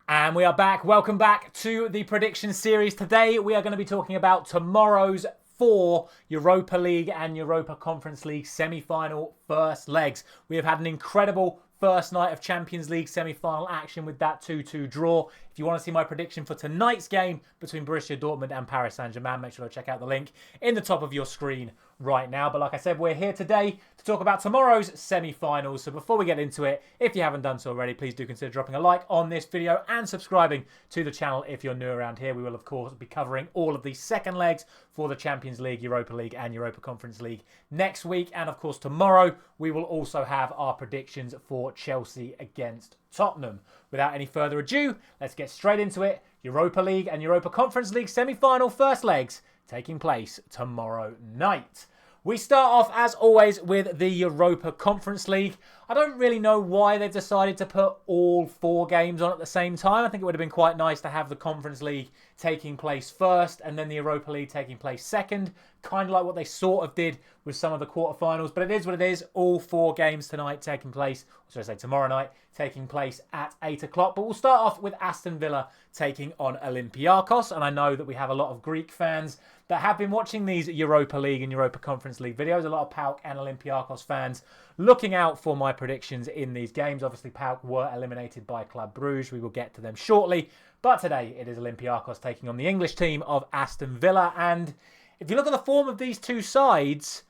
And we are back. Welcome back to the prediction series. Today we are going to be talking about tomorrow's four Europa League and Europa Conference League semi-final first legs. We have had an incredible first night of Champions League semi-final action with that 2-2 draw. If you want to see my prediction for tonight's game between Borussia Dortmund and Paris Saint-Germain, make sure to check out the link in the top of your screen right now. But like I said, we're here today to talk about tomorrow's semi-finals. So before we get into it, if you haven't done so already, please do consider dropping a like on this video and subscribing to the channel if you're new around here. We will, of course, be covering all of the second legs for the Champions League, Europa League and Europa Conference League next week. And of course, tomorrow we will also have our predictions for Chelsea against Tottenham. Without any further ado, let's get straight into it. Europa League and Europa Conference League semi-final first legs taking place tomorrow night. We start off, as always, with the Europa Conference League. I don't really know why they've decided to put all four games on at the same time. I think it would have been quite nice to have the Conference League taking place first and then the Europa League taking place second. Kind of like what they sort of did with some of the quarterfinals. But it is what it is. All four games tonight taking place, or should I say tomorrow night, taking place at 8 o'clock. But we'll start off with Aston Villa taking on Olympiacos. And I know that we have a lot of Greek fans that have been watching these Europa League and Europa Conference League videos. A lot of PAOK and Olympiacos fans looking out for my predictions in these games. Obviously, PAOK were eliminated by Club Brugge. We will get to them shortly. But today, it is Olympiacos taking on the English team of Aston Villa. And if you look at the form of these two sides,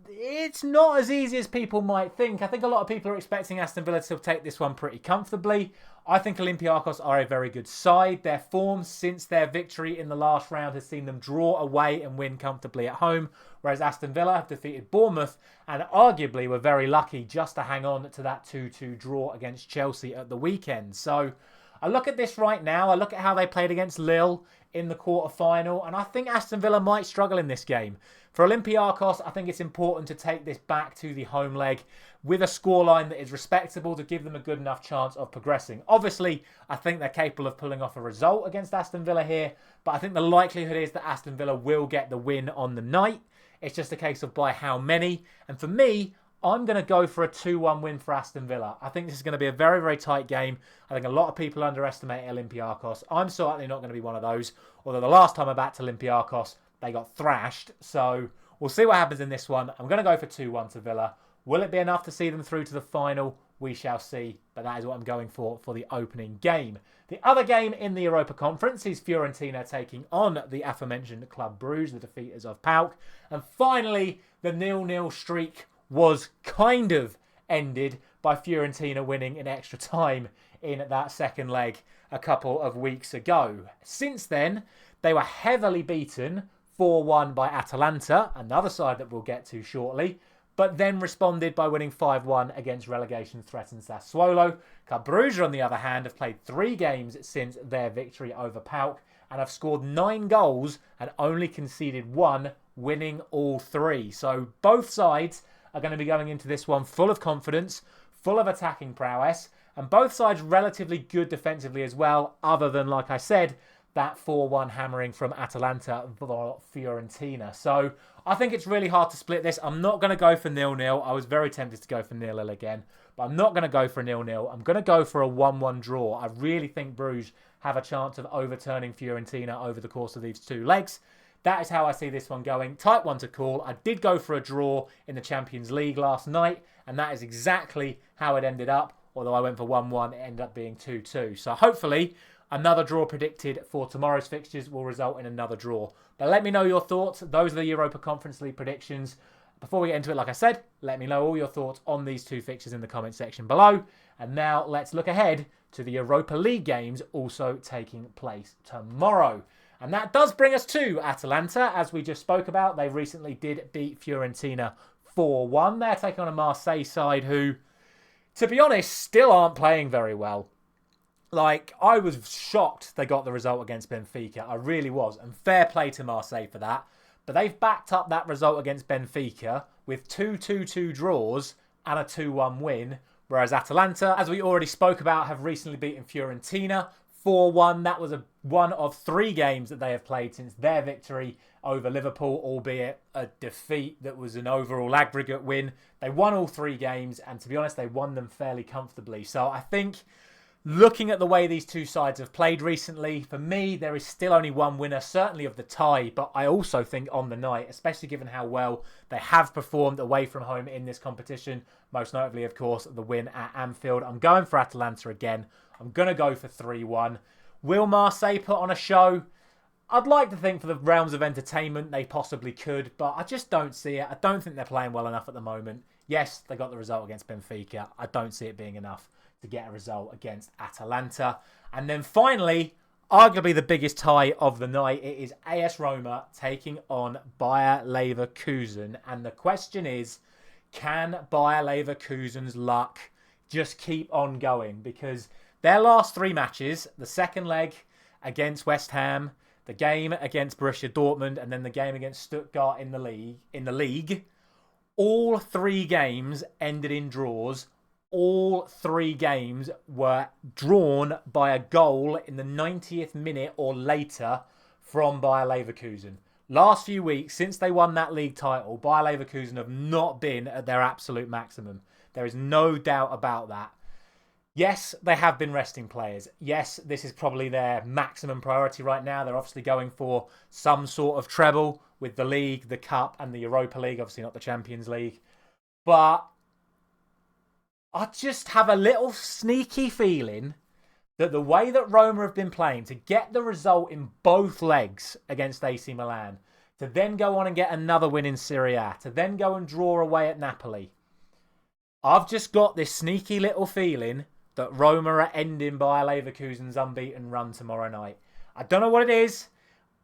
it's not as easy as people might think. I think a lot of people are expecting Aston Villa to take this one pretty comfortably. I think Olympiacos are a very good side. Their form since their victory in the last round has seen them draw away and win comfortably at home, whereas Aston Villa have defeated Bournemouth and arguably were very lucky just to hang on to that 2-2 draw against Chelsea at the weekend. So I look at this right now. I look at how they played against Lille in the quarter-final, and I think Aston Villa might struggle in this game. For Olympiacos, I think it's important to take this back to the home leg with a scoreline that is respectable to give them a good enough chance of progressing. Obviously, I think they're capable of pulling off a result against Aston Villa here, but I think the likelihood is that Aston Villa will get the win on the night. It's just a case of by how many. And for me, I'm going to go for a 2-1 win for Aston Villa. I think this is going to be a very, very tight game. I think a lot of people underestimate Olympiacos. I'm certainly not going to be one of those. Although the last time I backed Olympiacos, they got thrashed. So we'll see what happens in this one. I'm going to go for 2-1 to Villa. Will it be enough to see them through to the final? We shall see. But that is what I'm going for the opening game. The other game in the Europa Conference is Fiorentina taking on the aforementioned Club Brugge, the defeaters of PAOK. And finally, the 0-0 streak was kind of ended by Fiorentina winning in extra time in that second leg a couple of weeks ago. Since then, they were heavily beaten 4-1 by Atalanta, another side that we'll get to shortly, but then responded by winning 5-1 against relegation-threatened Sassuolo. Club Brugge, on the other hand, have played 3 games since their victory over PAOK and have scored 9 goals and only conceded 1, winning all 3. So both sides are going to be going into this one full of confidence, full of attacking prowess, and both sides relatively good defensively as well, other than, like I said, that 4-1 hammering from Atalanta for Fiorentina. So I think it's really hard to split this. I'm not going to go for 0-0. I was very tempted to go for 0-0 again, but I'm not going to go for 0-0. I'm going to go for a 1-1 draw. I really think Bruges have a chance of overturning Fiorentina over the course of these 2 legs. That is how I see this one going. Tight one to call. I did go for a draw in the Champions League last night, and that is exactly how it ended up. Although I went for 1-1, it ended up being 2-2. So hopefully, another draw predicted for tomorrow's fixtures will result in another draw. But let me know your thoughts. Those are the Europa Conference League predictions. Before we get into it, like I said, let me know all your thoughts on these 2 fixtures in the comment section below. And now let's look ahead to the Europa League games also taking place tomorrow. And that does bring us to Atalanta, as we just spoke about. They recently did beat Fiorentina 4-1. They're taking on a Marseille side who, to be honest, still aren't playing very well. Like, I was shocked they got the result against Benfica. I really was. And fair play to Marseille for that. But they've backed up that result against Benfica with 2 2-2 draws and a 2-1 win. Whereas Atalanta, as we already spoke about, have recently beaten Fiorentina 4-1. That was one of 3 games that they have played since their victory over Liverpool, albeit a defeat that was an overall aggregate win. They won all 3 games, and to be honest, they won them fairly comfortably. So I think Looking at the way these two sides have played recently, for me, there is still only one winner, certainly of the tie, but I also think on the night, especially given how well they have performed away from home in this competition, most notably, of course, the win at Anfield. I'm going for Atalanta again. I'm going to go for 3-1. Will Marseille put on a show? I'd like to think for the realms of entertainment they possibly could, but I just don't see it. I don't think they're playing well enough at the moment. Yes, they got the result against Benfica. I don't see it being enough to get a result against Atalanta. And then finally, arguably the biggest tie of the night, it is AS Roma taking on Bayer Leverkusen. And the question is, can Bayer Leverkusen's luck just keep on going? Because their last 3 matches, the second leg against West Ham, the game against Borussia Dortmund, and then the game against Stuttgart in the league, all 3 games ended in draws. All 3 games were drawn by a goal in the 90th minute or later from Bayer Leverkusen. Last few weeks, since they won that league title, Bayer Leverkusen have not been at their absolute maximum. There is no doubt about that. Yes, they have been resting players. Yes, this is probably their maximum priority right now. They're obviously going for some sort of treble with the league, the cup, and the Europa League. Obviously not the Champions League. But I just have a little sneaky feeling that the way that Roma have been playing to get the result in both legs against AC Milan, to then go on and get another win in Serie A, to then go and draw away at Napoli, I've just got this sneaky little feeling that Roma are ending Bayer Leverkusen's unbeaten run tomorrow night. I don't know what it is.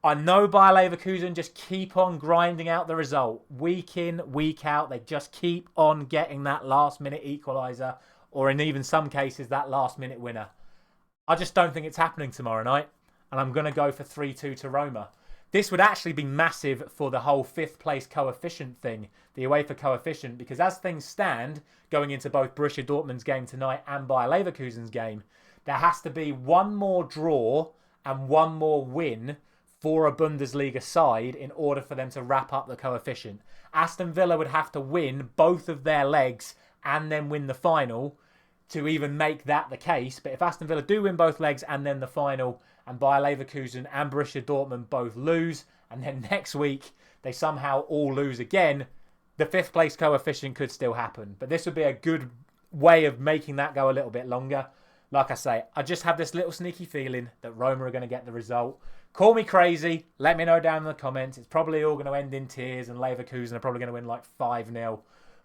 I know Bayer Leverkusen just keep on grinding out the result. Week in, week out, they just keep on getting that last-minute equaliser, or in even some cases, that last-minute winner. I just don't think it's happening tomorrow night, and I'm going to go for 3-2 to Roma. This would actually be massive for the whole 5th place coefficient thing, the UEFA coefficient, because as things stand, going into both Borussia Dortmund's game tonight and Bayer Leverkusen's game, there has to be one more draw and one more win for a Bundesliga side in order for them to wrap up the coefficient. Aston Villa would have to win both of their legs and then win the final to even make that the case. But if Aston Villa do win both legs and then the final, and Bayer Leverkusen and Borussia Dortmund both lose, and then next week they somehow all lose again, the 5th place coefficient could still happen. But this would be a good way of making that go a little bit longer. Like I say, I just have this little sneaky feeling that Roma are going to get the result. Call me crazy. Let me know down in the comments. It's probably all going to end in tears and Leverkusen are probably going to win like 5-0.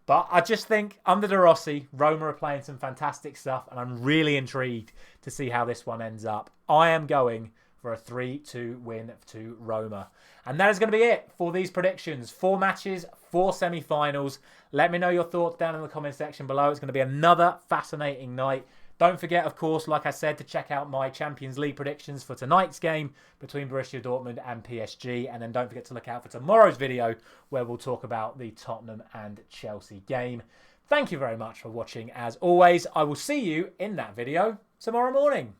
But I just think under De Rossi, Roma are playing some fantastic stuff, and I'm really intrigued to see how this one ends up. I am going for a 3-2 win to Roma. And that is going to be it for these predictions. 4 matches, 4 semi-finals. Let me know your thoughts down in the comment section below. It's going to be another fascinating night. Don't forget, of course, like I said, to check out my Champions League predictions for tonight's game between Borussia Dortmund and PSG. And then don't forget to look out for tomorrow's video where we'll talk about the Tottenham and Chelsea game. Thank you very much for watching. As always, I will see you in that video tomorrow morning.